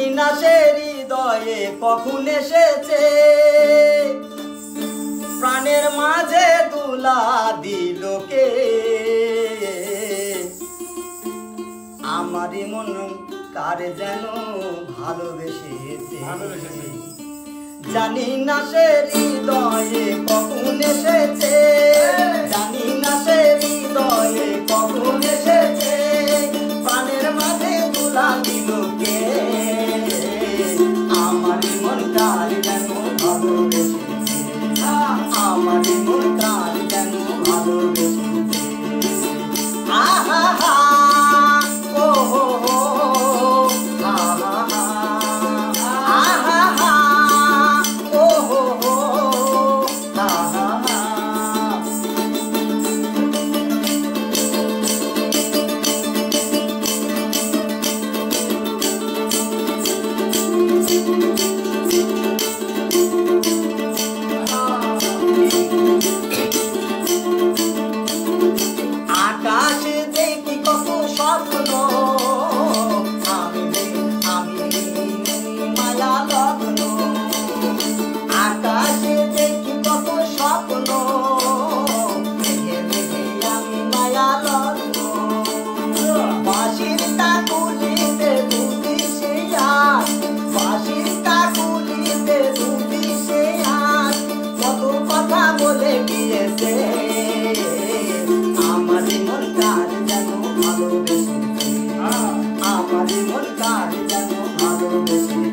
জানি না সে হৃদয়ে কখন এসেছে, প্রাণের মাঝে দুলা দিল কে। আমারই মন কারে যেন ভালোবেসেছে, জানি না সে হৃদয়ে কখন এসেছে, জানি না সে হৃদয়ে কখন এসেছে, প্রাণের মাঝে দুলা দিল কে। আমারই মন কারে যেন ভালোবেসেছে, আমারই মন কারে যেন ভালোবেসেছে। আহা হা ও হো হো, আহা হা আহা হা ও হো হো, আহা হা। আকাশে দেখি কত স্বপ্ন, আমি মায়া লগ্ন। আকাশে দেখি কত স্বপ্ন, মেঘে মেঘে আমি মায়া লগ্ন। বাঁশির তাকুলিতে দুটি সে আজ, বাঁশির তাকুলিতে দুটি সে আজ, কত কথা বলে গিয়েছে। আমারই মন কার যেন ভালোবেসেছে, আমারই মন কার যেন ভালোবেসেছে।